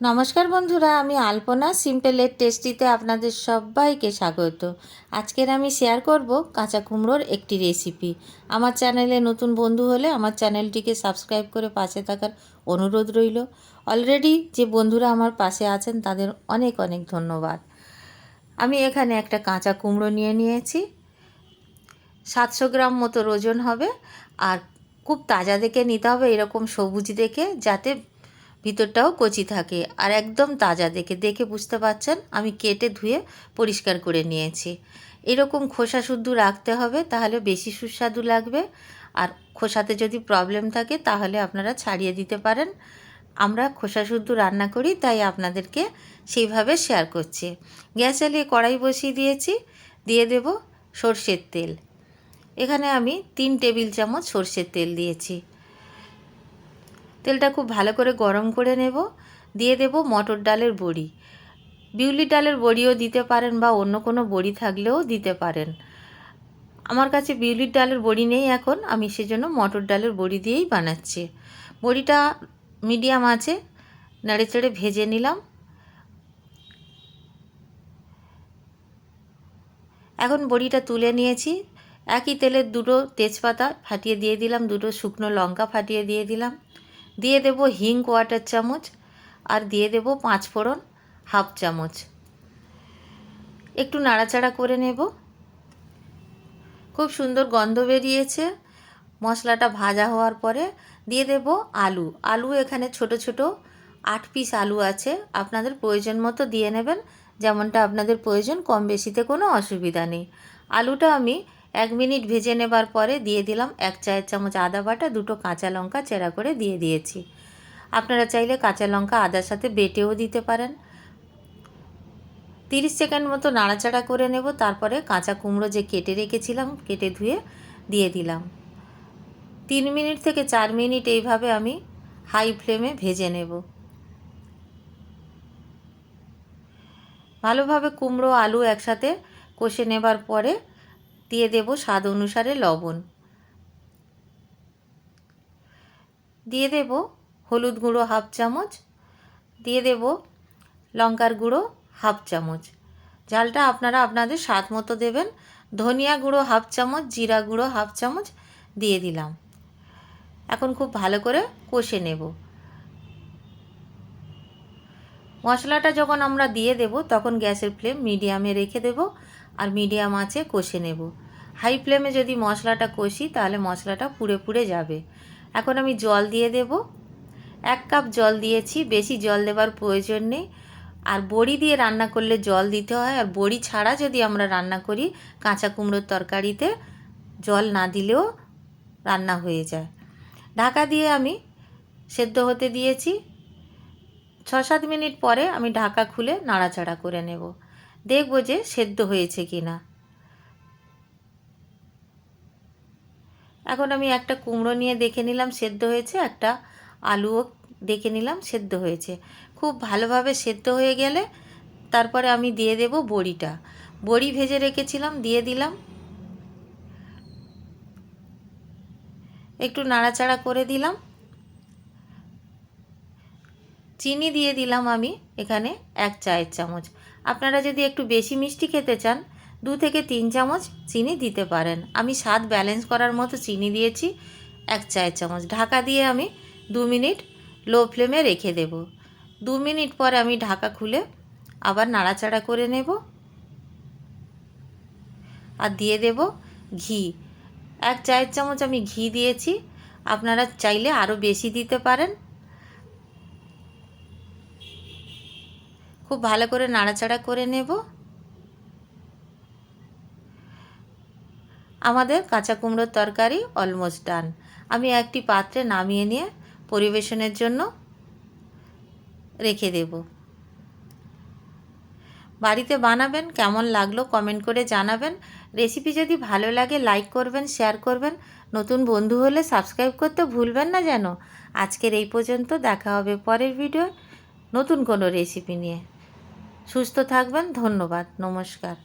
নমস্কার বন্ধুরা, আমি আলপনা সিম্পল এর টেস্টিতে আপনাদের সবাইকে স্বাগত। আজকের আমি শেয়ার করব কাঁচা কুমড়োর একটি রেসিপি। আমার চ্যানেলে নতুন বন্ধু হলে আমার চ্যানেলটিকে সাবস্ক্রাইব করে পাশে থাকার অনুরোধ রইল। অলরেডি যে বন্ধুরা আমার পাশে আছেন তাদের অনেক অনেক ধন্যবাদ। আমি এখানে একটা কাঁচা কুমড়ো নিয়ে নিয়েছি, 700 গ্রাম মতো ওজন হবে। আর খুব তাজা দেখে নিতে হবে, এরকম সবুজ দেখে, যাতে ভিতরটাও কচি থাকে। আর একদম তাজা দেখে বুঝতে পারছেন আমি কেটে ধুয়ে পরিষ্কার করে নিয়েছি। এরকম খোসা শুদ্ধ রাখতে হবে, তাহলে বেশি সুস্বাদু লাগবে। আর খোসাতে যদি প্রবলেম থাকে তাহলে আপনারা ছাড়িয়ে দিতে পারেন। আমরা খোসা শুদ্ধ রান্না করি, তাই আপনাদেরকে সেইভাবে শেয়ার করছি। গ্যাস জ্বালিয়ে কড়াই বসিয়ে দিয়েছি, দিয়ে দেব সর্ষের তেল। এখানে আমি 3 টেবিল চামচ সর্ষের তেল দিয়েছি। তেলটা খুব ভালো করে গরম করে নেব। দিয়ে দেব মটর ডালের বড়ি। বিউলি ডালের বড়িও দিতে পারেন বা অন্য কোনো বড়ি থাকলেও দিতে পারেন। আমার কাছে বিউলির ডালের বড়ি নেই এখন, আমি সেজন্য মটর ডালের বড়ি দিয়েই বানাচ্ছি। বড়িটা মিডিয়াম আঁচে নেড়েচেড়ে ভেজে নিলাম। এখন বড়িটা তুলে নিয়েছি। একই তেলে 2টো তেজপাতা ফাটিয়ে দিয়ে দিলাম, 2টো শুকনো লঙ্কা ফাটিয়ে দিয়ে দিলাম। দিয়ে দেব হিং 1/4 চামচ, আর দিয়ে দেব 5 ফোড়ন 1/2 চামচ। একটু নাড়াচাড়া করে নেব। খুব সুন্দর গন্ধ বেরিয়েছে। মশলাটা ভাজা হওয়ার পরে দিয়ে দেব আলু। এখানে ছোট ছোট 8 পিস আলু আছে, আপনাদের প্রয়োজন মতো দিয়ে নেবেন, যেমনটা আপনাদের প্রয়োজন, কম বেশিতে কোনো অসুবিধা নেই। আলুটা আমি 1 মিনিট ভেজে নেবার পরে দিয়ে দিলাম 1 চায়ের চামচ আদা বাটা, 2টো কাঁচা লঙ্কা চেরা করে দিয়ে দিয়েছি। আপনারা চাইলে কাঁচা লঙ্কা আদার সাথে বেটেও দিতে পারেন। 30 সেকেন্ড মতো নাড়াচাড়া করে নেব। তারপরে কাঁচা কুমড়ো যে কেটে রেখেছিলাম, কেটে ধুয়ে দিয়ে দিলাম। 3 মিনিট থেকে 4 মিনিট এইভাবে আমি হাই ফ্লেমে ভেজে নেব। ভালোভাবে কুমড়ো আলু একসাথে কষে নেবার পরে দিয়ে দেব স্বাদ অনুসারে লবণ। দিয়ে দেব হলুদ গুঁড়ো 1/2 চামচ। দিয়ে দেব লঙ্কার গুঁড়ো 1/2 চামচ। ঝালটা আপনারা আপনাদের স্বাদ মতো দেবেন। ধনিয়া গুঁড়ো 1/2 চামচ, জিরা গুঁড়ো 1/2 চামচ দিয়ে দিলাম। এখন খুব ভালো করে কষে নেব। মশলাটা যখন আমরা দিয়ে দেব তখন গ্যাসের ফ্লেম মিডিয়ামে রেখে দেব, আর মিডিয়াম আঁচে কষে নেব। হাই ফ্লেমে যদি মশলাটা কষি তাহলে মশলাটা পুড়ে পুড়ে যাবে। এখন আমি জল দিয়ে দেব। 1 কাপ জল দিয়েছি, বেশি জল দেবার প্রয়োজন নেই। আর বড়ি দিয়ে রান্না করলে জল দিতে হয়, আর বড়ি ছাড়া যদি আমরা রান্না করি কাঁচা কুমড়োর তরকারিতে জল না দিলেও রান্না হয়ে যায়। ঢাকা দিয়ে আমি সেদ্ধ হতে দিয়েছি। 6-7 মিনিট পরে আমি ঢাকা খুলে নাড়াচাড়া করে নেব, দেখব যে সেদ্ধ হয়েছে কি না। এখন আমি একটা কুমড়ো নিয়ে দেখে নিলাম সেদ্ধ হয়েছে, একটা আলুও দেখে নিলাম সেদ্ধ হয়েছে। খুব ভালোভাবে সেদ্ধ হয়ে গেলে তারপরে আমি দিয়ে দেব বড়িটা। বড়ি ভেজে রেখেছিলাম, দিয়ে দিলাম। একটু নাড়াচাড়া করে দিলাম। চিনি দিয়ে দিলাম আমি এখানে 1 চায়ের চামচ। আপনারা যদি একটু বেশি মিষ্টি খেতে চান 2 থেকে 3 চামচ চিনি দিতে পারেন। আমি স্বাদ ব্যালেন্স করার মতো চিনি দিয়েছি 1 চায়ের চামচ। ঢাকা দিয়ে আমি 2 মিনিট লো ফ্লেমে রেখে দেব। 2 মিনিট পরে আমি ঢাকা খুলে আবার নাড়াচাড়া করে নেব, আর দিয়ে দেব ঘি। 1 চায়ের চামচ আমি ঘি দিয়েছি, আপনারা চাইলে আরও বেশি দিতে পারেন। খুব ভালো করে নাড়াচাড়া করে নেব। আমাদের কাঁচা কুমড়োর তরকারি অলমোস্ট ডান। আমি একটি পাত্রে নামিয়ে নিয়ে পরিবেশনের জন্য রেখে দেব। বাড়িতে বানাবেন, কেমন লাগলো কমেন্ট করে জানাবেন। রেসিপি যদি ভালো লাগে লাইক করবেন, শেয়ার করবেন। নতুন বন্ধু হলে সাবস্ক্রাইব করতে ভুলবেন না যেন। আজকের এই পর্যন্ত, দেখা হবে পরের ভিডিও নতুন কোনো রেসিপি নিয়ে। সুস্থ থাকবেন, ধন্যবাদ, নমস্কার।